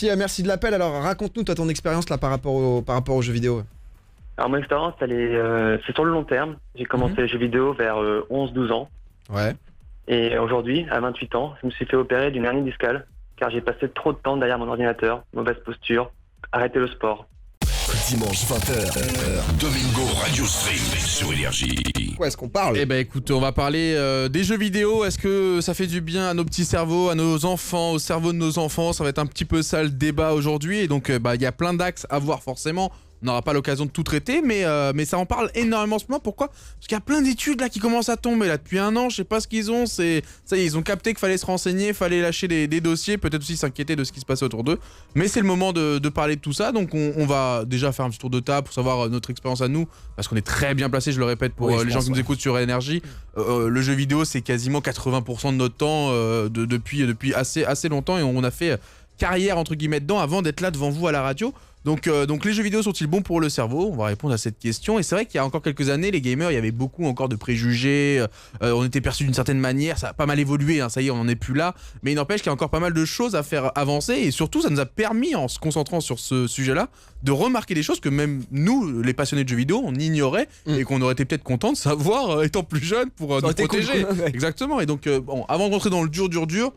Merci de l'appel. Alors raconte-nous toi ton expérience là par rapport aux jeux vidéo. Alors mon expérience, c'est sur le long terme. J'ai commencé les jeux vidéo vers 11-12 ans. Ouais. Et aujourd'hui, à 28 ans, je me suis fait opérer d'une hernie discale car j'ai passé trop de temps derrière mon ordinateur, mauvaise posture, arrêter le sport. Dimanche 20h, Domingo Radio Stream sur Énergie. Quoi est-ce qu'on parle? Eh ben écoute, on va parler des jeux vidéo. Est-ce que ça fait du bien à nos petits cerveaux, à nos enfants, au cerveau de nos enfants? Ça va être un petit peu ça le débat aujourd'hui. Et donc il y a plein d'axes à voir forcément. On n'aura pas l'occasion de tout traiter, mais ça en parle énormément en ce moment. Pourquoi? Parce qu'il y a plein d'études là qui commencent à tomber là depuis un an. Je sais pas ce qu'ils ont. Ça y est, ils ont capté qu'il fallait se renseigner, fallait lâcher des dossiers, peut-être aussi s'inquiéter de ce qui se passait autour d'eux. Mais c'est le moment de parler de tout ça. Donc on va déjà faire un petit tour de table pour savoir notre expérience à nous, parce qu'on est très bien placé. Je le répète pour les gens qui nous écoutent sur Énergie. Le jeu vidéo, c'est quasiment 80% de notre temps depuis assez longtemps, et on a fait carrière entre guillemets dedans avant d'être là devant vous à la radio. Donc les jeux vidéo sont-ils bons pour le cerveau? On va répondre à cette question. Et c'est vrai qu'il y a encore quelques années, les gamers, il y avait beaucoup encore de préjugés. On était perçus d'une certaine manière. Ça a pas mal évolué, hein, ça y est, on n'en est plus là. Mais il n'empêche qu'il y a encore pas mal de choses à faire avancer. Et surtout, ça nous a permis, en se concentrant sur ce sujet-là, de remarquer des choses que même nous, les passionnés de jeux vidéo, on ignorait et qu'on aurait été peut-être content de savoir étant plus jeune pour nous protéger. Cool. Exactement. Et donc, avant de rentrer dans le dur,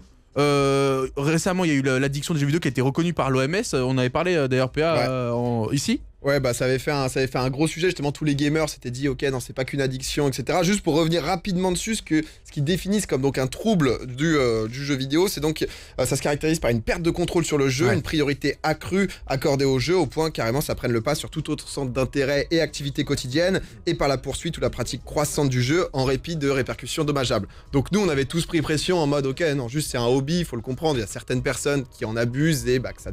récemment il y a eu l'addiction des jeux vidéo qui a été reconnue par l'OMS. On avait parlé d'ailleurs PA ici. Ouais, ça avait fait un gros sujet, justement. Tous les gamers s'étaient dit ok, non, c'est pas qu'une addiction, etc. Juste pour revenir rapidement dessus, ce qu'ils définissent comme donc un trouble du jeu vidéo, c'est donc ça se caractérise par une perte de contrôle sur le jeu, une priorité accrue accordée au jeu, au point carrément ça prenne le pas sur tout autre centre d'intérêt et activité quotidienne, et par la poursuite ou la pratique croissante du jeu en répit de répercussions dommageables. Donc nous, on avait tous pris pression en mode ok, non, juste c'est un hobby, il faut le comprendre. Il y a certaines personnes qui en abusent et que ça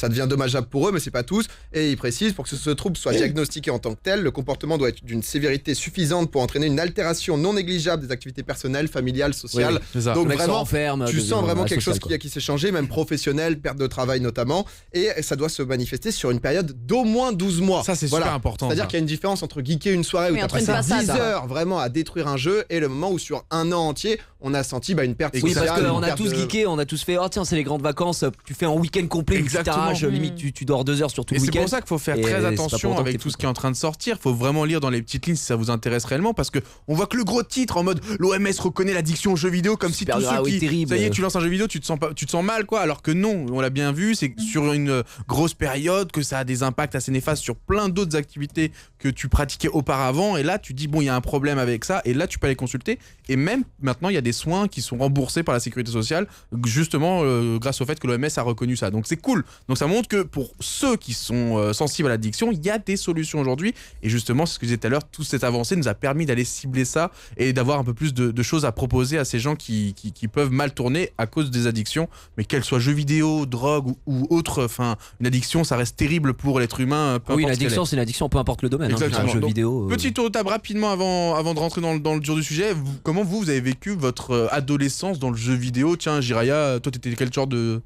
devient dommageable pour eux, mais c'est pas tous. Et il précise, pour que ce trouble soit diagnostiqué en tant que tel, le comportement doit être d'une sévérité suffisante pour entraîner une altération non négligeable des activités personnelles, familiales, sociales. Donc vraiment, tu sens vraiment quelque chose qui s'est changé, même professionnel, perte de travail notamment, et ça doit se manifester sur une période d'au moins 12 mois. Ça, c'est super important. C'est-à-dire qu'il y a une différence entre geeker une soirée où tu as passé 10 heures vraiment à détruire un jeu, et le moment où sur un an entier, on a senti une perte sociale. Oui, parce qu'on a tous geeké, on a tous fait, oh tiens, c'est les grandes vacances, tu fais un week-end complet, tu t'arraches, limite tu dors 2 heures sur tout le week-end. C'est pour ça qu'il faut faire très attention avec tout ce qui est en train de sortir. Faut vraiment lire dans les petites lignes si ça vous intéresse réellement, parce que on voit que le gros titre en mode l'OMS reconnaît l'addiction aux jeux vidéo, comme si tous ceux qui terrible. Ça y est, tu lances un jeu vidéo, tu te sens mal quoi, alors que non, on l'a bien vu, c'est sur une grosse période que ça a des impacts assez néfastes sur plein d'autres activités que tu pratiquais auparavant, et là tu dis bon, il y a un problème avec ça, et là tu peux aller consulter, et même maintenant il y a des soins qui sont remboursés par la sécurité sociale justement grâce au fait que l'OMS a reconnu ça. Donc c'est cool. Donc ça montre que pour ceux qui sont sensibles à l'addiction, il y a des solutions aujourd'hui, et justement c'est ce que je disais tout à l'heure, toute cette avancée nous a permis d'aller cibler ça et d'avoir un peu plus de choses à proposer à ces gens qui peuvent mal tourner à cause des addictions, mais qu'elles soient jeux vidéo, drogue ou autre. Enfin, une addiction, ça reste terrible pour l'être humain. Oui, une addiction, c'est une addiction, peu importe le domaine. Exactement. Jeux vidéo. Petit tour de table rapidement avant de rentrer dans le dur du sujet. Comment vous avez vécu votre adolescence dans le jeu vidéo? Tiens, Jiraya, toi t'étais quel genre de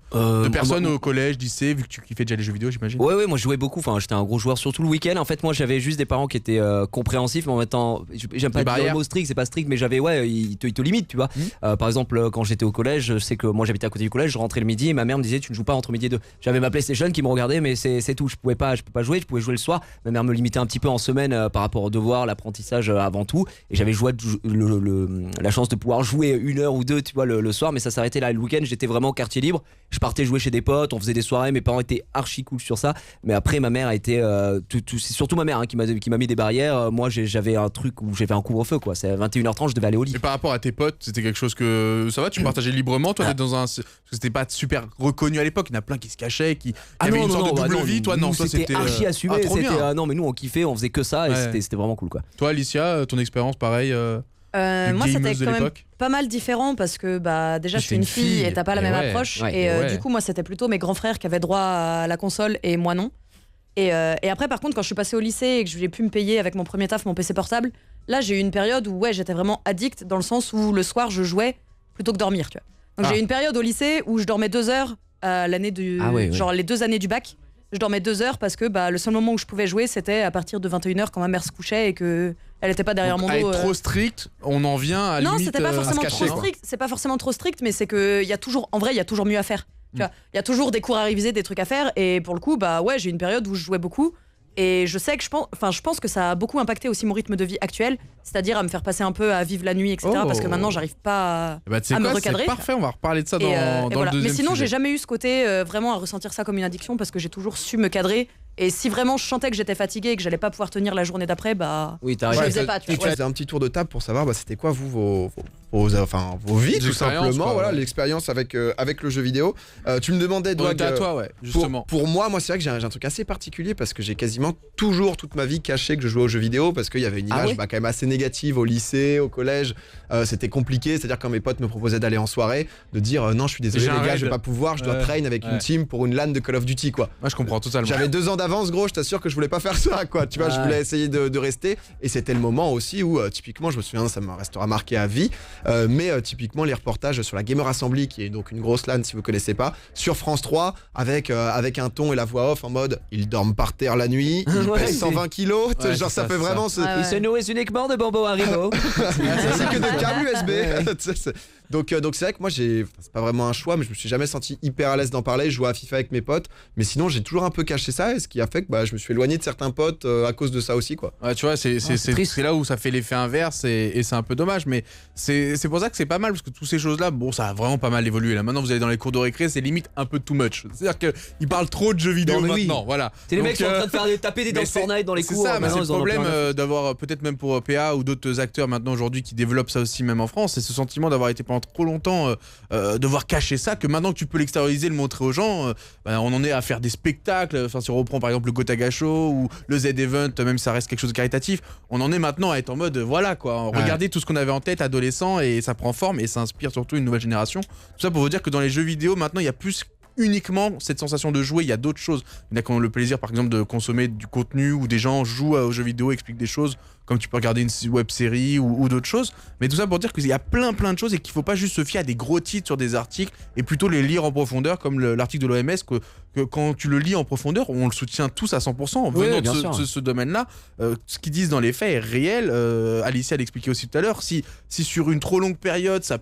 personne au collège, lycée, vu que tu kiffais déjà les jeux vidéo, j'imagine? Ouais, moi je jouais beaucoup. Enfin, j'étais un gros joueur surtout le week-end. En fait, moi j'avais juste des parents qui étaient compréhensifs, mais en même temps, j'aime pas dire le mot strict, c'est pas strict, mais j'avais ils te limitent, tu vois. Par exemple, quand j'étais au collège, je sais que moi j'habitais à côté du collège, je rentrais le midi et ma mère me disait tu ne joues pas entre midi et 2. J'avais ma PlayStation qui me regardait, mais c'est tout. Je peux pas jouer, je pouvais jouer le soir. Ma mère me limitait un petit peu en semaine par rapport aux devoirs, l'apprentissage avant tout. Et j'avais la chance de pouvoir jouer 1 heure ou 2, tu vois, le soir, mais ça s'arrêtait là. Le week-end, j'étais vraiment au quartier libre. Je partais jouer chez des potes, on faisait des soirées, mes parents étaient archi cool sur ça. Mais après, ma mère a été c'est surtout ma mère qui m'a mis des barrières. Moi, j'avais un truc où j'avais un couvre-feu, quoi. C'est à 21h30, je devais aller au lit. Et par rapport à tes potes, c'était quelque chose que ça va, tu partageais librement, toi, dans un, parce que c'était pas super reconnu à l'époque. Il y en a plein qui se cachaient, qui avaient une sorte de double vie. Toi, non, c'était archi assumé. Non, mais nous, on kiffait, on faisait que ça, et c'était vraiment cool, quoi. Toi, Alicia, ton expérience, pareil. Moi c'était quand même pas mal différent parce que déjà je suis une fille et t'as pas la même approche, du coup moi c'était plutôt mes grands frères qui avaient droit à la console et moi non, et après par contre quand je suis passée au lycée et que je voulais plus me payer avec mon premier taf mon PC portable, là j'ai eu une période où j'étais vraiment addict dans le sens où le soir je jouais plutôt que dormir, tu vois. Donc j'ai eu une période au lycée où je dormais 2 heures l'année genre les 2 années du bac. Je dormais 2 heures parce que le seul moment où je pouvais jouer c'était à partir de 21h quand ma mère se couchait et que elle était pas derrière mon dos. Être trop strict, on en vient à non, limite c'était pas forcément trop strict. C'est pas forcément trop strict, mais c'est que il y a toujours mieux à faire. Tu vois, il y a toujours des cours à réviser, des trucs à faire. Et pour le coup, bah ouais, j'ai une période où je jouais beaucoup. Et je sais que je pense que ça a beaucoup impacté aussi mon rythme de vie actuel, c'est-à-dire à me faire passer un peu à vivre la nuit, etc. Parce que maintenant, j'arrive pas à me recadrer. C'est parfait, on va reparler de ça dans le voilà. deuxième Mais sinon, sujet. j'ai jamais eu ce côté vraiment à ressentir ça comme une addiction parce que j'ai toujours su me cadrer. Et si vraiment je sentais que j'étais fatiguée et que j'allais pas pouvoir tenir la journée d'après, bah oui, je le faisais pas. Tu faisais un petit tour de table pour savoir c'était quoi vos vies tout simplement, voilà, l'expérience avec le jeu vidéo. Tu me demandais à toi, ouais, justement. Pour moi, c'est vrai que j'ai un truc assez particulier parce que j'ai quasiment toujours toute ma vie caché que je jouais aux jeux vidéo parce qu'il y avait une image quand même assez négative au lycée, au collège. C'était compliqué, c'est-à-dire quand mes potes me proposaient d'aller en soirée, de dire non, je suis désolé les gars, je vais pas pouvoir, je dois train avec une team pour une LAN de Call of Duty quoi. Moi je comprends totalement. J'avais 2 ans d'avance gros, je t'assure que je voulais pas faire ça quoi, tu vois, je voulais essayer de rester et c'était le moment aussi où typiquement je me souviens, ça me restera marqué à vie, mais typiquement les reportages sur la Gamer Assembly qui est donc une grosse LAN si vous connaissez pas, sur France 3 avec un ton et la voix off en mode ils dorment par terre la nuit, ils pèsent 120 kilos, genre ça fait vraiment ils se nourrissent uniquement de bonbons Haribo. C'est que de câbles USB. Donc c'est vrai que moi c'est pas vraiment un choix, mais je me suis jamais senti hyper à l'aise d'en parler. Je jouais à FIFA avec mes potes, mais sinon j'ai toujours un peu caché ça, et ce qui a fait que je me suis éloigné de certains potes à cause de ça aussi quoi. Ouais, tu vois, c'est là où ça fait l'effet inverse et c'est un peu dommage, mais c'est pour ça que c'est pas mal parce que toutes ces choses-là, bon, ça a vraiment pas mal évolué. Là maintenant, vous allez dans les cours de récré, c'est limite un peu too much. C'est-à-dire qu'ils parlent trop de jeux vidéo maintenant, voilà. C'est les mecs qui sont en train de taper des danses Fortnite dans les cours. C'est ça, mais c'est le problème d'avoir peut-être même pour PA ou d'autres acteurs maintenant aujourd'hui qui développent ça aussi même en France, c'est ce sentiment d'avoir été pendant trop longtemps devoir cacher ça, que maintenant que tu peux l'extérioriser, le montrer aux gens, on en est à faire des spectacles. Enfin, si on reprend par exemple le Gotaga Show ou le Z-Event, même ça reste quelque chose de caritatif, on en est maintenant à être en mode voilà quoi, regardez tout ce qu'on avait en tête adolescent et ça prend forme et ça inspire surtout une nouvelle génération. Tout ça pour vous dire que dans les jeux vidéo maintenant il y a plus uniquement cette sensation de jouer, il y a d'autres choses. Il y en a qui ont le plaisir par exemple de consommer du contenu où des gens jouent aux jeux vidéo, expliquent des choses comme tu peux regarder une web série ou d'autres choses, mais tout ça pour dire qu'il y a plein de choses et qu'il faut pas juste se fier à des gros titres sur des articles et plutôt les lire en profondeur comme l'article de l'OMS que quand tu le lis en profondeur, on le soutient tous à 100% venant de ce domaine-là. Ce qu'ils disent dans les faits est réel. Alicia l'expliquait aussi tout à l'heure. Si sur une trop longue période, ça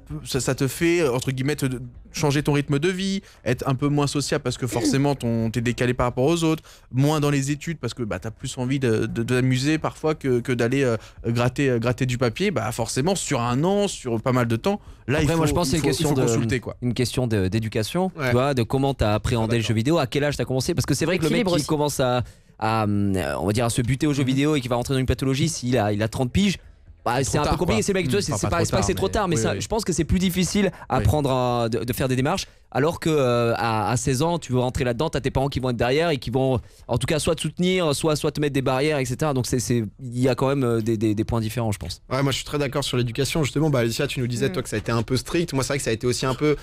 te fait, entre guillemets, changer ton rythme de vie, être un peu moins sociable parce que forcément t'es décalé par rapport aux autres, moins dans les études parce que t'as plus envie de t'amuser parfois que d'aller gratter du papier, forcément sur un an, sur pas mal de temps, là après, moi je pense que c'est une question d'éducation, tu vois, de comment t'as appréhendé le jeu vidéo, à quel âge t'as commencé, parce que c'est vrai que le mec qui commence à on va dire à se buter au jeu vidéo et qui va rentrer dans une pathologie s'il a 30 piges, c'est un peu compliqué, c'est mec, c'est pas que c'est trop tard, mais ça, je pense que c'est plus difficile à prendre de faire des démarches, alors que à 16 ans tu veux rentrer là-dedans, t'as tes parents qui vont être derrière et qui vont en tout cas soit te soutenir, soit te mettre des barrières, etc. Donc il y a quand même des points différents, je pense. Ouais, moi je suis très d'accord sur l'éducation justement. Alicia, tu nous disais toi que ça a été un peu strict. Moi c'est vrai que ça a été aussi un peu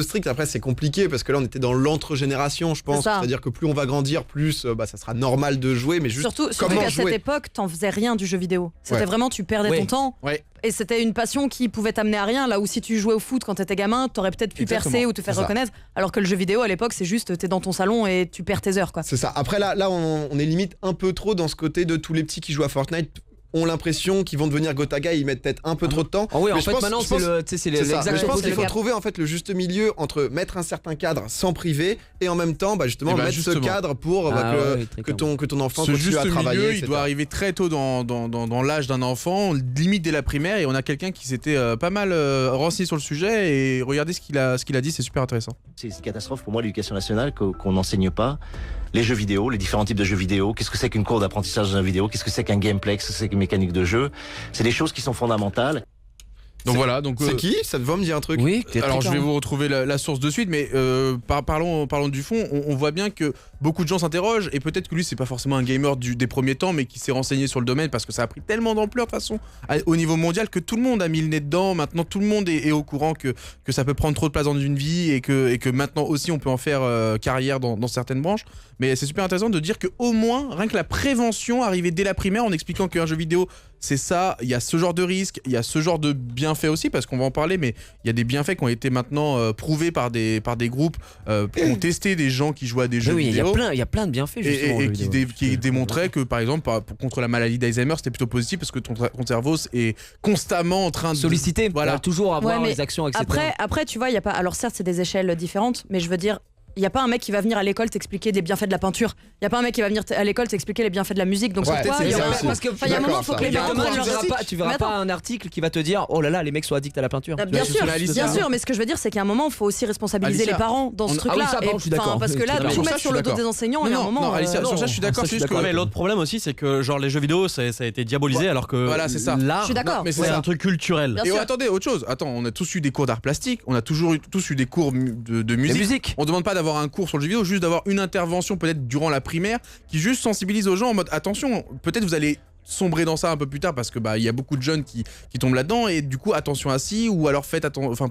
strict. Après c'est compliqué parce que là on était dans l'entre-génération, je pense. C'est-à-dire que plus on va grandir, plus ça sera normal de jouer, mais juste surtout qu'à cette époque t'en faisais rien du jeu vidéo. C'était vraiment tu perdais ton temps. Et c'était une passion qui pouvait t'amener à rien. Là où si tu jouais au foot quand t'étais gamin, t'aurais peut-être pu percer ou te faire reconnaître. Alors que le jeu vidéo à l'époque, c'est juste t'es dans ton salon et tu perds tes heures quoi. C'est ça. Après là on est limite un peu trop dans ce côté de tous les petits qui jouent à Fortnite ont l'impression qu'ils vont devenir Gotaga, ils mettent peut-être un peu trop de temps. Oui, en fait maintenant c'est l'exact. Je pense qu'il faut trouver en fait le juste milieu entre mettre un certain cadre sans priver et en même temps justement mettre ce cadre pour que ton enfant continue à travailler. Milieu, il doit arriver très tôt dans l'âge d'un enfant, limite dès la primaire, et on a quelqu'un qui s'était pas mal renseigné sur le sujet et regardez ce qu'il a dit, c'est super intéressant. C'est une catastrophe pour moi l'éducation nationale qu'on n'enseigne pas les jeux vidéo, les différents types de jeux vidéo, qu'est-ce que c'est qu'une cour d'apprentissage d'un vidéo, qu'est-ce que c'est qu'un gameplay, qu'est-ce que c'est qu'une mécanique de jeu. C'est des choses qui sont fondamentales. Donc voilà, c'est qui? Ça te va me dire un truc? Oui. Alors je vais vous retrouver la source de suite, mais parlons du fond. On voit bien que beaucoup de gens s'interrogent et peut-être que lui c'est pas forcément un gamer des premiers temps, mais qui s'est renseigné sur le domaine parce que ça a pris tellement d'ampleur de toute façon au niveau mondial que tout le monde a mis le nez dedans. Maintenant tout le monde est au courant que ça peut prendre trop de place dans une vie et que maintenant aussi on peut en faire carrière dans certaines branches. Mais c'est super intéressant de dire que au moins rien que la prévention arrivait dès la primaire en expliquant qu'un jeu vidéo c'est ça, il y a ce genre de risque, il y a ce genre de bienfaits aussi, parce qu'on va en parler, mais il y a des bienfaits qui ont été maintenant prouvés par des groupes qui ont testé des gens qui jouent à des jeux vidéo. Il y a plein de bienfaits justement. Et qui démontraient que par exemple contre la maladie d'Alzheimer c'était plutôt positif parce que ton cerveau est constamment en train de solliciter, toujours avoir les actions, etc. Après tu vois, il y a pas. Alors certes c'est des échelles différentes, mais je veux dire. Il n'y a pas un mec qui va venir à l'école t'expliquer des bienfaits de la peinture. Il n'y a pas un mec qui va venir à l'école t'expliquer les bienfaits de la musique. Donc ouais, pourquoi parce qu'il y a un moment, il faut que les gens tu verras pas un article qui va te dire oh là là, les mecs sont addicts à la peinture. Bien sûr, mais ce que je veux dire, c'est qu'à un moment, il faut aussi responsabiliser les parents dans ce truc-là. Je suis d'accord. Parce que là, tout mettre sur le dos des enseignants, il y a un moment. Non, Alicia, sur ça, je suis d'accord. Mais l'autre problème aussi, c'est que genre les jeux vidéo, ça a été diabolisé, alors que l'art, c'est un truc culturel. Et attendez, autre chose. Attends, on a tous eu des cours d'art plastique, on a toujours tous eu des cours de musique. On demande pas d'avoir un cours sur le jeu vidéo, juste d'avoir une intervention peut-être durant la primaire qui juste sensibilise aux gens en mode attention, peut-être vous allez sombrer dans ça un peu plus tard parce que il y a beaucoup de jeunes qui tombent là-dedans et du coup attention à ci ou alors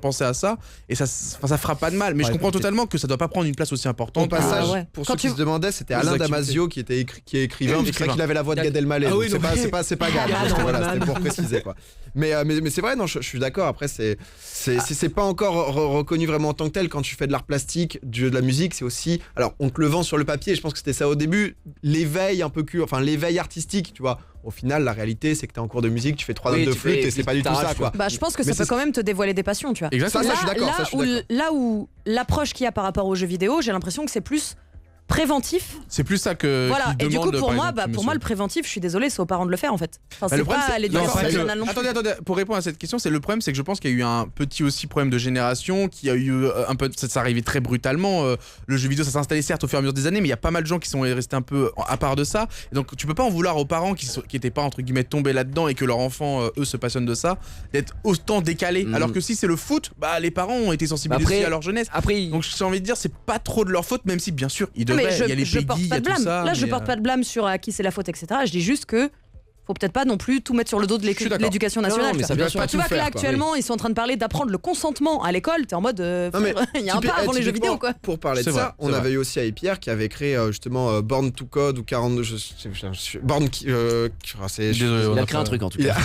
pensez à ça et ça fera pas de mal, mais je comprends totalement que ça doit pas prendre une place aussi importante. Au passage, pour ceux qui se demandaient, c'était Alain Damasio qui est écrivain, je crois qu'il avait la voix de Gad Elmaleh. C'est pas Gad. Voilà, c'était pour préciser quoi. Mais c'est vrai, non, je suis d'accord. Après c'est pas encore reconnu vraiment en tant que tel quand tu fais de l'art plastique, de la musique, c'est aussi, alors on te le vend sur le papier, je pense que c'était ça au début, l'éveil l'éveil artistique, tu vois. Au final, la réalité, c'est que t'es en cours de musique, tu fais 3 notes de flûte et c'est pas du tout ça, quoi. Je pense que ça peut quand même te dévoiler des passions, tu vois. Exactement. Ça, je suis d'accord. Là où l'approche qu'il y a par rapport aux jeux vidéo, j'ai l'impression que c'est plus préventif. C'est plus ça que. Voilà, et du coup, pour moi, le préventif, je suis désolé, c'est aux parents de le faire en fait. C'est pas l'éducation nationale non plus. Attendez, pour répondre à cette question, le problème, c'est que je pense qu'il y a eu un petit aussi problème de génération, qui a eu un peu. Ça arrivait très brutalement. Le jeu vidéo, ça s'est installé certes au fur et à mesure des années, mais il y a pas mal de gens qui sont restés un peu à part de ça. Et donc, tu peux pas en vouloir aux parents qui étaient pas, entre guillemets, tombés là-dedans et que leurs enfants, eux, se passionnent de ça, d'être autant décalés. Alors que si c'est le foot, les parents ont été sensibilisés à leur jeunesse. Donc, j'ai envie de dire, c'est pas trop de leur faute, même si, bien sûr, ils devraient. Il y a les pas de blâme. Là, je porte pas de blâme sur à qui c'est la faute, etc. Je dis juste que faut peut-être pas non plus tout mettre sur le dos de l'éducation nationale. Non, mais ça, tu vois que là actuellement ils sont en train de parler d'apprendre le consentement à l'école. T'es en mode il y a un pas avant les jeux vidéo quoi. Pour parler de ça, on avait eu aussi à Pierre qui avait créé justement Born to Code ou 42. Born. Il a créé un truc en tout cas.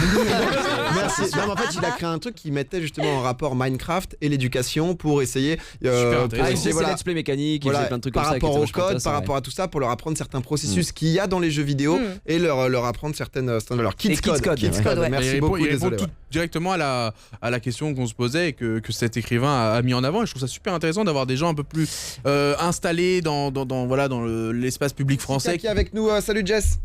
Merci. Non, mais en fait, il a créé un truc qui mettait justement en rapport Minecraft et l'éducation pour essayer. C'est let's play mécanique, plein de trucs comme ça. Par rapport au code, par rapport à tout ça, pour leur apprendre certains processus qu'il y a dans les jeux vidéo et leur apprendre certaines valeurs. Kids Code. Merci beaucoup. Il répond directement à la question qu'on se posait et que cet écrivain a mis en avant. Et je trouve ça super intéressant d'avoir des gens un peu plus installés dans l'espace public français. Qui est avec nous. Salut Jess.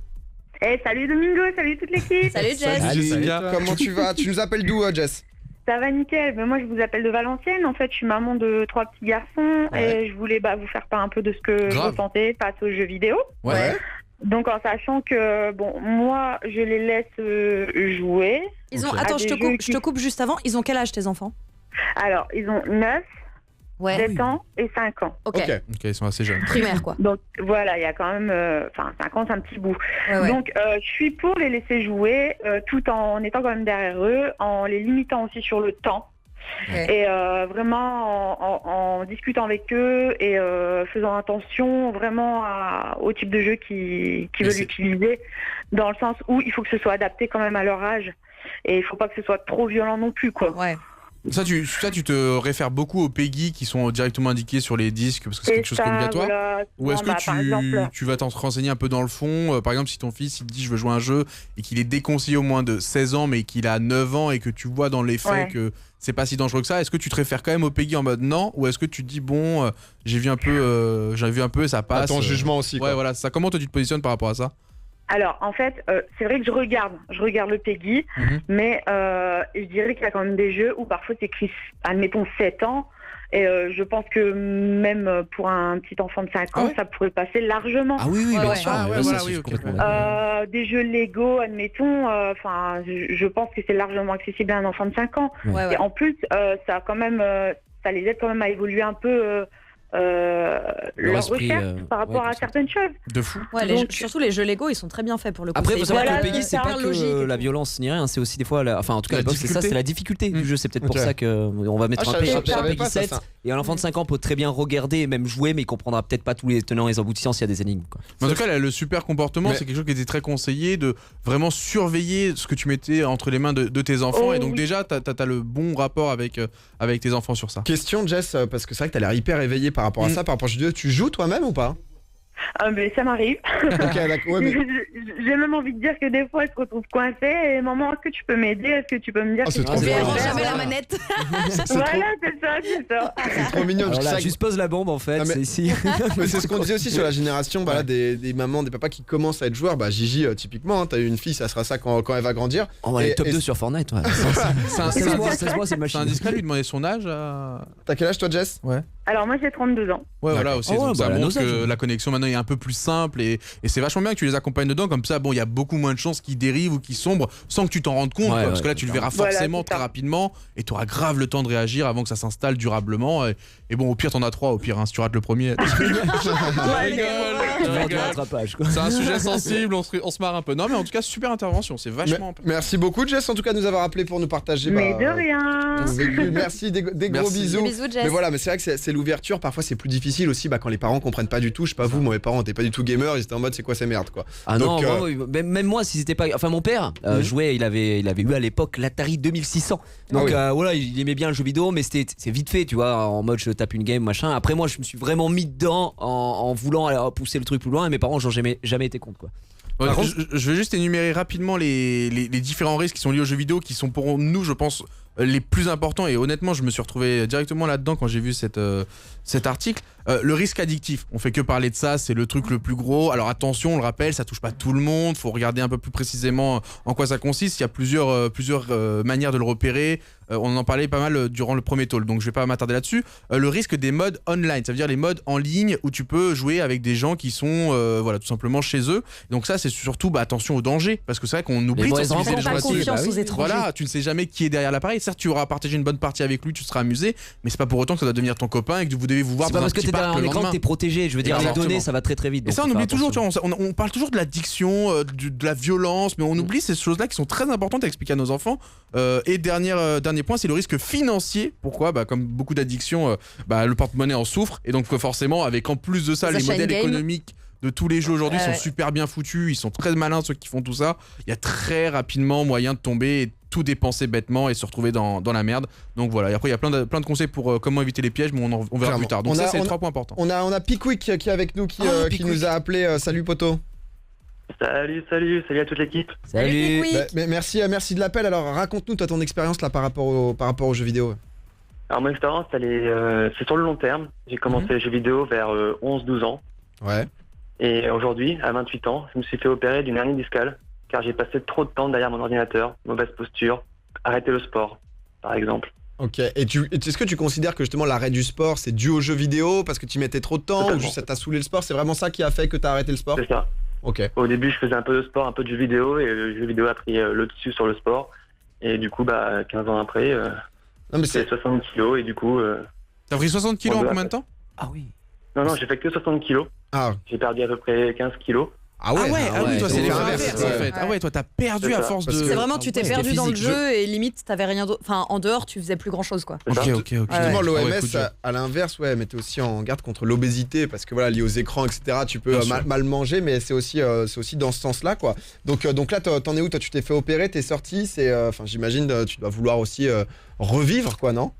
Salut Domingo, salut toute l'équipe. Salut Jess. Salut. Comment tu vas? Tu nous appelles d'où Jess? Ça va nickel. Moi je vous appelle de Valenciennes. En fait je suis maman de 3 petits garçons et je voulais vous faire part un peu de ce que je ressentais face aux jeux vidéo. Ouais. Donc en sachant que moi je les laisse jouer. Attends, je te coupe juste avant. Ils ont quel âge tes enfants? Alors ils ont 9, 7 ans et 5 ans. Ok, ils sont assez jeunes. Primaire quoi. Donc voilà, il y a quand même 5 ans c'est un petit bout. Ouais. Donc je suis pour les laisser jouer tout en étant quand même derrière eux, en les limitant aussi sur le temps. Et vraiment en discutant avec eux et faisant attention vraiment au type de jeu qu'ils veulent utiliser, dans le sens où il faut que ce soit adapté quand même à leur âge et il faut pas que ce soit trop violent non plus quoi. Ouais. Ça, tu te réfères beaucoup aux PEGI qui sont directement indiqués sur les disques parce que c'est quelque chose d'obligatoire. Voilà. Ou est-ce que tu vas t'en renseigner un peu dans le fond? Par exemple, si ton fils il te dit je veux jouer à un jeu et qu'il est déconseillé au moins de 16 ans mais qu'il a 9 ans et que tu vois dans les faits que c'est pas si dangereux que ça, est-ce que tu te réfères quand même au PEGI en mode non? Ou est-ce que tu te dis j'ai vu un peu et ça passe? Ton jugement aussi. Ouais, voilà. Ça, comment toi tu te positionnes par rapport à ça? Alors, en fait, c'est vrai que je regarde le PEGI, mais je dirais qu'il y a quand même des jeux où parfois c'est écrit, admettons, 7 ans, et je pense que même pour un petit enfant de 5 ans, ça pourrait passer largement. Ah oui, bien sûr. Des jeux Lego, admettons, je pense que c'est largement accessible à un enfant de 5 ans. Et en plus, ça les aide quand même à évoluer un peu leur recherche par rapport à certaines choses. De fou. Ouais, surtout les jeux Lego, ils sont très bien faits pour le coup. Après, il faut savoir que le Peggy, c'est pas que la violence ni rien, c'est aussi des fois, enfin en tout cas, c'est la difficulté du jeu. C'est peut-être pour ça qu'on va mettre un Peggy 7. Et un enfant de 5 ans peut très bien regarder et même jouer, mais il comprendra peut-être pas tous les tenants et les aboutissants s'il y a des énigmes. En tout cas, le super comportement, c'est quelque chose qui était très conseillé, de vraiment surveiller ce que tu mettais entre les mains de tes enfants. Et donc déjà, t'as le bon rapport avec tes enfants sur ça. Question, Jess, parce que c'est vrai que t'as l'air hyper éveillé par rapport à ça, par rapport à jeux vidéo. Tu joues toi-même ou pas? Mais ça m'arrive. J'ai même envie de dire que des fois, je se retrouve coincée et maman, est-ce que tu peux m'aider? Est-ce que tu peux me dire c'est trop mignon. Jamais la manette. Voilà, c'est ça. C'est trop mignon. Alors là, juste pose la bombe en fait, c'est ici. Mais c'est ce qu'on disait aussi sur la génération des mamans, des papas qui commencent à être joueurs. Bah Gigi, typiquement, t'as eu une fille, ça sera ça quand elle va grandir. On va aller top 2 sur Fortnite. 16 mois, c'est machine. C'est indiscret de lui demander son âge. T'as quel âge toi, Jess? Ouais. Alors moi j'ai 32 ans. Ouais, voilà aussi. Donc ça montre que la connexion maintenant est un peu plus simple et c'est vachement bien que tu les accompagnes dedans. Comme ça, bon, il y a beaucoup moins de chances qu'ils dérivent ou qu'ils sombrent sans que tu t'en rendes compte. Parce que là, tu le verras forcément très rapidement et tu auras grave le temps de réagir avant que ça s'installe durablement. Et bon, au pire, t'en as 3. Au pire, si tu rates le premier. C'est un sujet sensible, on se marre un peu. Non, mais en tout cas, super intervention. C'est vachement. Merci beaucoup, Jess, en tout cas, de nous avoir appelé pour nous partager. Mais de rien. Merci, des gros bisous. Mais voilà, mais c'est vrai que c'est l'ouverture. Parfois, c'est plus difficile aussi quand les parents comprennent pas du tout. Je sais pas vous, moi, mes parents n'étaient pas du tout gamers. Ils étaient en mode c'est quoi ces merdes quoi. Ah donc, non, même moi, si c'était pas. Enfin, mon père jouait, il avait eu à l'époque l'Atari 2600. Donc voilà, il aimait bien le jeu vidéo, mais c'est vite fait, tu vois, en mode je tape une game, machin. Après, moi, je me suis vraiment mis dedans en voulant aller pousser le truc plus loin et mes parents, j'en ai jamais été contre quoi. Ouais, je vais juste énumérer rapidement les différents risques qui sont liés aux jeux vidéo qui sont pour nous, je pense, les plus importants. Et honnêtement, je me suis retrouvé directement là-dedans quand j'ai vu cet article. Le risque addictif, on fait que parler de ça, c'est le truc le plus gros. Alors attention, on le rappelle, ça touche pas tout le monde, faut regarder un peu plus précisément en quoi ça consiste. Il y a plusieurs manières de le repérer. On en parlait pas mal durant le premier talk, donc je vais pas m'attarder là-dessus. Le risque des modes online, ça veut dire les modes en ligne où tu peux jouer avec des gens qui sont voilà, tout simplement chez eux. Donc ça, c'est surtout attention au danger, parce que c'est vrai qu'on oublie de sensibiliser les gens là-dessus. Voilà, tu ne sais jamais qui est derrière l'appareil. Certes, tu auras partagé une bonne partie avec lui, tu seras amusé, mais c'est pas pour autre que ça doit devenir ton copain et que vous devez vous voir dans un petit parc le lendemain. T'es protégé, je veux dire, les données, ça va très très vite. Et ça, on oublie toujours, tu vois, on parle toujours de l'addiction, de la violence, mais on oublie ces choses-là qui sont très importantes à expliquer à nos enfants. Et dernier point, c'est le risque financier. Pourquoi ? Comme beaucoup d'addictions, le porte-monnaie en souffre, et donc forcément, avec en plus de ça, les modèles économiques de tous les jeux aujourd'hui sont super bien foutus, ils sont très malins ceux qui font tout ça. Il y a très rapidement moyen de tomber et tout dépenser bêtement et se retrouver dans la merde. Donc voilà, et après il y a plein de conseils pour comment éviter les pièges, mais on verra plus tard. Donc ça, c'est les 3 points importants. On a Pickwick qui est avec nous, qui nous a appelé. Salut poto. Salut à toute l'équipe. Salut. Merci de l'appel. Alors raconte-nous toi ton expérience là par rapport aux jeux vidéo. Alors mon expérience, c'est sur le long terme. J'ai commencé les jeux vidéo vers 11-12 ans. Ouais. Et aujourd'hui, à 28 ans, je me suis fait opérer d'une hernie discale car j'ai passé trop de temps derrière mon ordinateur, mauvaise posture, arrêter le sport, par exemple. Ok, et est-ce que tu considères que justement l'arrêt du sport c'est dû aux jeux vidéo parce que tu mettais trop de temps Totalement. Ou juste ça t'a saulé le sport? C'est vraiment ça qui a fait que t'as arrêté le sport? C'est ça. Ok. Au début, je faisais un peu de sport, un peu de jeux vidéo, et le jeu vidéo a pris le dessus sur le sport. Et du coup, 15 ans après, j'ai 60 kilos, et du coup... T'as pris 60 kilos en combien de temps? Ah oui. Non, j'ai fait que 60 kilos. Ah. J'ai perdu à peu près 15 kilos. Ah ouais, toi c'est l'inverse en fait. Ah ouais, toi t'as perdu à force de. C'est vraiment, tu t'es perdu dans le jeu et limite t'avais rien d'autre. Enfin, en dehors, tu faisais plus grand chose quoi. Ok. Justement, l'OMS à l'inverse, mettait aussi en garde contre l'obésité parce que voilà, lié aux écrans, etc. Tu peux mal manger, mais c'est aussi dans ce sens-là quoi. Donc là, t'en es où? Toi, tu t'es fait opérer, t'es sorti. J'imagine, tu dois vouloir aussi revivre quoi, non?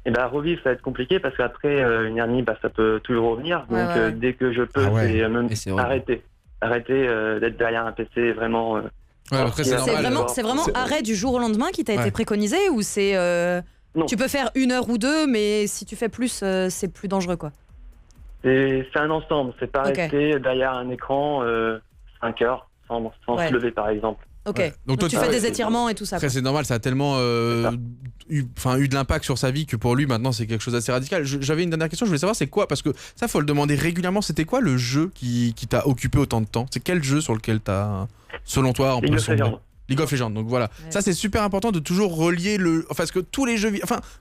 Et revivre ça va être compliqué parce qu'après une hernie ça peut toujours revenir. Donc dès que je peux, c'est arrêter d'être derrière un PC vraiment. C'est vraiment arrêt du jour au lendemain qui t'a été préconisé ou c'est tu peux faire 1 heure ou 2 mais si tu fais plus c'est plus dangereux quoi. C'est un ensemble, c'est pas rester derrière un écran 5 heures sans se lever par exemple. Ok. Ouais. Donc toi, tu fais des étirements et tout ça. Après, c'est normal, ça a tellement eu de l'impact sur sa vie que pour lui maintenant c'est quelque chose d'assez radical. J'avais une dernière question, je voulais savoir c'est quoi, parce que ça faut le demander régulièrement, c'était quoi le jeu qui t'a occupé autant de temps? C'est quel jeu sur lequel t'as, selon toi, en plus League of Legends. Donc voilà, ça c'est super important de toujours relier parce que tous les jeux,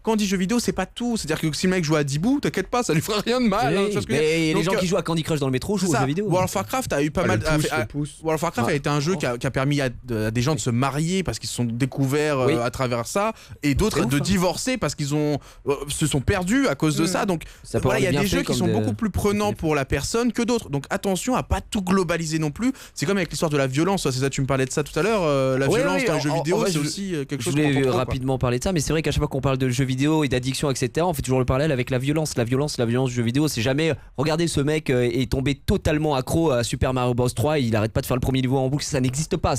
quand on dit jeux vidéo, c'est pas tout. C'est-à-dire que si le mec joue à Dibou, t'inquiète pas, ça lui fera rien de mal. Mais les gens qui jouent à Candy Crush dans le métro jouent aux jeux vidéo. World of Warcraft a eu pas mal. World of Warcraft a été un jeu qui a permis à des gens de se marier parce qu'ils se sont découverts à travers ça, et d'autres de divorcer parce qu'ils se sont perdus à cause de ça. Donc voilà, il y a des jeux qui sont beaucoup plus prenants pour la personne que d'autres. Donc attention à pas tout globaliser non plus. C'est comme avec l'histoire de la violence. C'est ça, tu me parlais de ça tout à l'heure. La violence dans les jeux vidéo, c'est aussi quelque chose. Je voulais rapidement parler de ça, mais c'est vrai qu'à chaque fois qu'on parle de jeux vidéo et d'addiction, etc., on fait toujours le parallèle avec la violence du jeu vidéo. C'est jamais regardez, ce mec est tombé totalement accro à Super Mario Bros 3, il arrête pas de faire le premier niveau en boucle. Ça n'existe pas.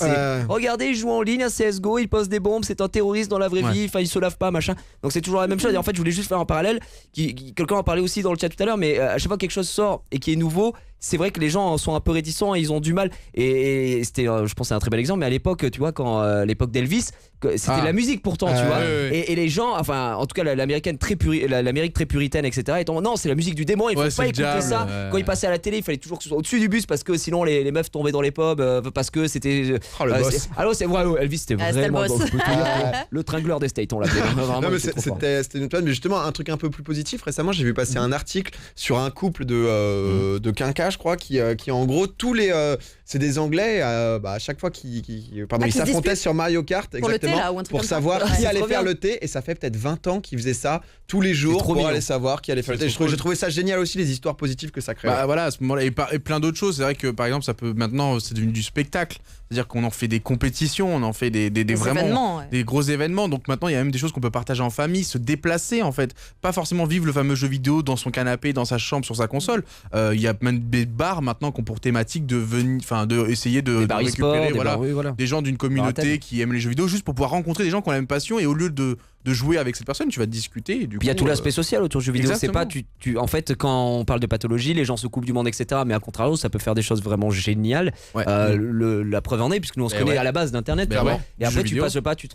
Regardez, il joue en ligne à CSGO, il pose des bombes, c'est un terroriste dans la vraie vie, il se lave pas, machin. Donc c'est toujours la même chose. Et en fait, je voulais juste faire un parallèle. Quelqu'un en parlait aussi dans le chat tout à l'heure, mais à chaque fois que quelque chose sort et qui est nouveau, c'est vrai que les gens sont un peu réticents et ils ont du mal. Et c'était, je pense, c'est un très bel exemple. Mais à l'époque, tu vois, quand l'époque d'Elvis, c'était la musique pourtant, tu vois. Et les gens, enfin, en tout cas, l'Amérique très puritaine, etc. Étant, non, c'est la musique du démon. Il faut pas écouter ça. Quand il passait à la télé, il fallait toujours que ce soit au-dessus du bus parce que sinon les meufs tombaient dans les pubs parce que c'était. Le boss. Alors c'est vrai, Elvis, c'était vraiment le tringleur des States, on l'appelait. Non, mais c'était une panne. Mais justement, un truc un peu plus positif. Récemment, j'ai vu passer un article sur un couple de quinquas, je crois, qui en gros tous les c'est des Anglais à chaque fois ils s'affrontaient sur Mario Kart exactement pour savoir qui allait faire le thé, et ça fait peut-être 20 ans qu'ils faisaient ça tous les jours pour aller savoir qui allait faire le thé. J'ai trouvé ça génial aussi, les histoires positives que ça crée. Voilà, à ce moment-là, et plein d'autres choses. C'est vrai que par exemple ça peut maintenant, c'est devenu du spectacle. C'est-à-dire qu'on en fait des compétitions, on en fait des vraiment des gros événements. Donc maintenant, il y a même des choses qu'on peut partager en famille, se déplacer en fait. Pas forcément vivre le fameux jeu vidéo dans son canapé, dans sa chambre, sur sa console. Il y a même des bars maintenant qui ont pour thématique de essayer de récupérer des gens d'une communauté qui aiment les jeux vidéo, juste pour pouvoir rencontrer des gens qui ont la même passion, et au lieu de jouer avec cette personne, tu vas discuter. Puis il y a tout l'aspect social autour du jeu vidéo. C'est pas en fait, quand on parle de pathologie, les gens se coupent du monde, etc. Mais à contrario, ça peut faire des choses vraiment géniales. La preuve en est, puisque nous on se connaît à la base d'internet. Et après tu passes pas, tu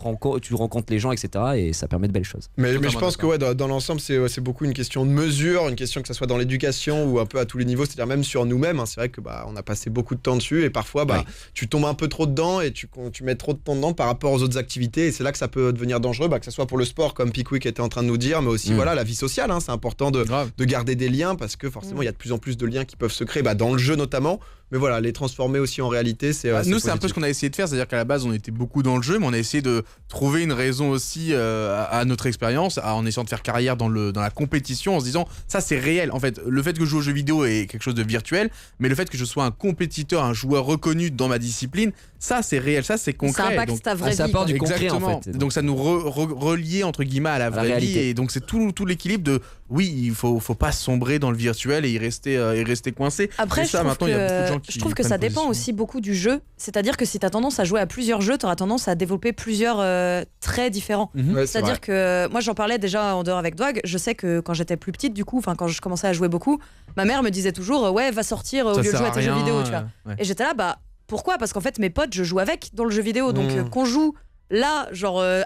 rencontres les gens, etc. Et ça permet de belles choses. Mais je pense que dans l'ensemble, c'est beaucoup une question de mesure, une question que ça soit dans l'éducation ou un peu à tous les niveaux. C'est-à-dire même sur nous-mêmes. C'est vrai que on a passé beaucoup de temps dessus, et parfois tu tombes un peu trop dedans et tu mets trop de temps dedans par rapport aux autres activités. Et c'est là que ça peut devenir dangereux, que ça soit pour le sport comme Pickwick était en train de nous dire, mais aussi la vie sociale. C'est important de garder des liens, parce que forcément il y a de plus en plus de liens qui peuvent se créer dans le jeu notamment, mais voilà, les transformer aussi en réalité, c'est nous c'est un peu ce qu'on a essayé de faire. C'est-à-dire qu'à la base on était beaucoup dans le jeu, mais on a essayé de trouver une raison aussi à notre expérience, en essayant de faire carrière dans la compétition, en se disant ça c'est réel. En fait, le fait que je joue aux jeux vidéo est quelque chose de virtuel, mais le fait que je sois un compétiteur, un joueur reconnu dans ma discipline, ça c'est réel, ça c'est concret. Ça impacte ta vraie vie. Ça apporte du concret en fait. Donc ça nous reliait entre guillemets à la vraie vie, et donc c'est tout l'équilibre de il faut pas sombrer dans le virtuel et y rester coincé. Après, je trouve que ça dépend aussi beaucoup du jeu. C'est-à-dire que si tu as tendance à jouer à plusieurs jeux, tu auras tendance à développer plusieurs traits différents. C'est-à-dire que moi j'en parlais déjà en dehors avec Dwag. Je sais que quand j'étais plus petite, quand je commençais à jouer beaucoup, ma mère me disait toujours va sortir au lieu de jouer à tes jeux vidéo, tu vois. Et j'étais là, pourquoi ? Parce qu'en fait mes potes, je joue avec dans le jeu vidéo, donc qu'on joue là,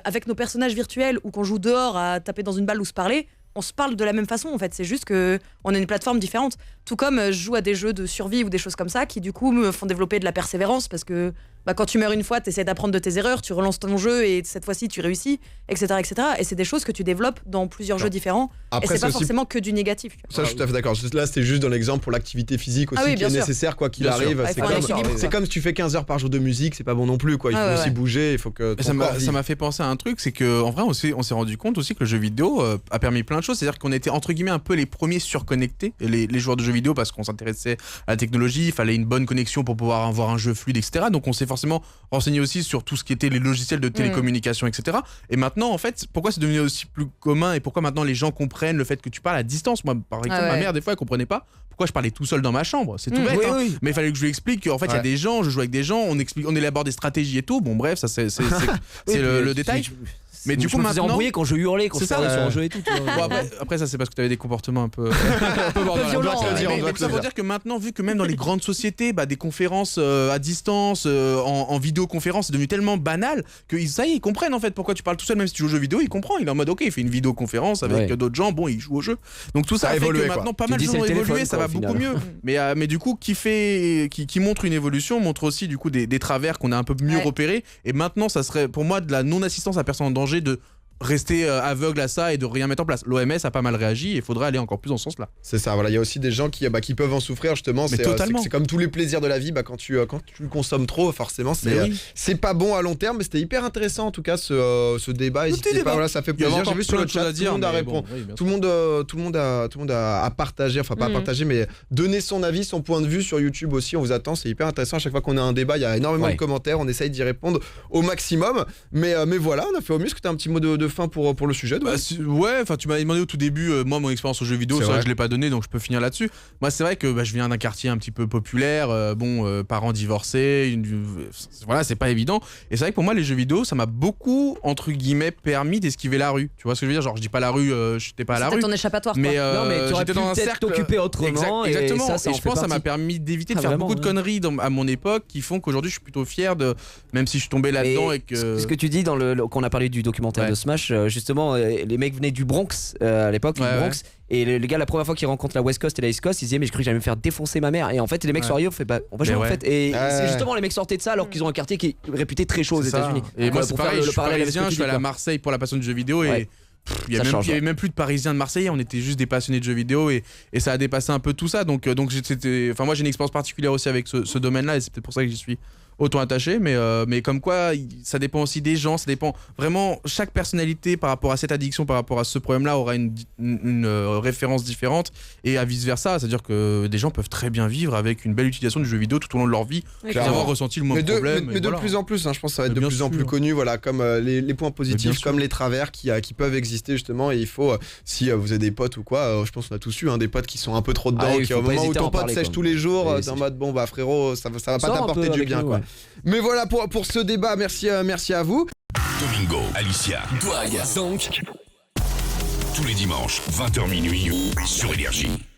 avec nos personnages virtuels, ou qu'on joue dehors à taper dans une balle ou se parler, on se parle de la même façon en fait. C'est juste que on a une plateforme différente. Tout comme je joue à des jeux de survie ou des choses comme ça qui du coup me font développer de la persévérance, parce que quand tu meurs une fois, tu essaies d'apprendre de tes erreurs, tu relances ton jeu et cette fois-ci tu réussis, etc. Et c'est des choses que tu développes dans plusieurs jeux différents. Après, et c'est pas forcément que du négatif. Ça, je suis tout à fait d'accord. Là, c'était juste dans l'exemple pour l'activité physique aussi qui est nécessaire quoi qu'il arrive. C'est comme si tu fais 15 heures par jour de musique, c'est pas bon non plus quoi. Il faut aussi bouger, il faut que ça m'a fait penser à un truc, c'est que en vrai on s'est rendu compte aussi que le jeu vidéo a permis plein de choses. C'est-à-dire qu'on était entre guillemets un peu les premiers surconnectés, les joueurs de jeux vidéo, parce qu'on s'intéressait à la technologie, il fallait une bonne connexion pour pouvoir avoir un jeu fluide, etc. Donc on s'est forcément renseigné aussi sur tout ce qui était les logiciels de télécommunication, etc. Et maintenant en fait, pourquoi c'est devenu aussi plus commun, et pourquoi maintenant les gens comprennent le fait que tu parles à distance. Moi par exemple, ma mère des fois elle comprenait pas pourquoi je parlais tout seul dans ma chambre, c'est tout bête, mais il fallait que je lui explique qu'en fait il y a des gens, je joue avec des gens, on élabore des stratégies et tout. Bon bref, ça c'est le détail. Mais du coup, je me faisais embrouiller quand je hurlais, quand je parlais sur un jeu et tout. Bon, après, ça, c'est parce que tu avais des comportements un peu violents. Ça veut dire que maintenant, vu que même dans les grandes sociétés, des conférences à distance, en vidéoconférence, c'est devenu tellement banal que ça y est, ils comprennent en fait pourquoi tu parles tout seul, même si tu joues aux jeux vidéo, il comprend. Il est en mode ok, il fait une vidéoconférence avec d'autres gens, bon, il joue au jeu. Donc tout ça a fait que maintenant, pas mal de gens ont évolué, ça va beaucoup mieux. Mais du coup, qui montre une évolution, montre aussi du coup des travers qu'on a un peu mieux repérés. Et maintenant, ça serait pour moi de la non-assistance à personne en danger de rester aveugle à ça et de rien mettre en place. L'OMS a pas mal réagi et il faudrait aller encore plus dans ce sens-là. C'est ça, voilà. Il y a aussi des gens qui peuvent en souffrir justement. C'est comme tous les plaisirs de la vie, quand tu consommes trop, forcément, c'est pas bon à long terme. Mais c'était hyper intéressant en tout cas ce débat. N'hésitez pas, voilà, ça fait plaisir. J'ai vu sur le chat, tout le monde a répondu. Tout le monde a partagé, enfin pas partagé, mais donné son avis, son point de vue sur YouTube aussi. On vous attend, c'est hyper intéressant. À chaque fois qu'on a un débat, il y a énormément de commentaires. On essaye d'y répondre au maximum. Mais voilà, on a fait au mieux. Est-ce que tu as un petit mot de fin pour le sujet tu m'avais demandé au tout début, moi mon expérience aux jeux vidéo, c'est vrai que je l'ai pas donné, donc je peux finir là-dessus. Moi c'est vrai que je viens d'un quartier un petit peu populaire, parents divorcés, voilà, c'est pas évident. Et c'est vrai que pour moi les jeux vidéo, ça m'a beaucoup entre guillemets permis d'esquiver la rue. Tu vois ce que je veux dire? Genre je dis pas la rue, j'étais pas à la rue. C'était ton échappatoire. Mais j'étais dans un cercle t'occuper autrement. Exactement. Et je pense que ça m'a permis d'éviter de faire beaucoup de conneries à mon époque qui font qu'aujourd'hui je suis plutôt fier de, même si je suis tombé là-dedans et que. Ce que tu dis quand on a parlé du documentaire de Smash. Justement, les mecs venaient du Bronx à l'époque, Bronx, et le gars, la première fois qu'il rencontre la West Coast et la East Coast, il disait mais je croyais que j'allais me faire défoncer ma mère. Et en fait, les mecs sont arrivés, on fait on va jouer en fait. Et c'est justement les mecs sortaient de ça alors qu'ils ont un quartier qui est réputé très chaud aux États-Unis. Et moi, c'est pareil, je suis parisien, je suis allé à Marseille pour la passion du jeu vidéo et. Il y avait même plus de Parisiens de Marseillais, on était juste des passionnés de jeux vidéo et ça a dépassé un peu tout ça. Donc moi j'ai une expérience particulière aussi avec ce domaine-là et c'est peut-être pour ça que j'y suis autant attaché, mais comme quoi ça dépend aussi des gens, ça dépend vraiment, chaque personnalité par rapport à cette addiction, par rapport à ce problème-là aura une référence différente et à vice versa, c'est-à-dire que des gens peuvent très bien vivre avec une belle utilisation du jeu vidéo tout au long de leur vie, sans avoir ressenti le moins de problème. Mais de plus en plus, je pense que ça va être de plus en plus connu, voilà, comme les points positifs, comme les travers qui peuvent exister justement, et il faut, si vous avez des potes ou quoi, je pense qu'on a tous eu des potes qui sont un peu trop dedans, qui au moment où ton pote sèche tous les jours, en mode frérot, ça va pas t'apporter du bien quoi. Mais voilà pour ce débat, merci à vous. Domingo, Alicia, Douag, donc tous les dimanches 20h minuit sur Énergie.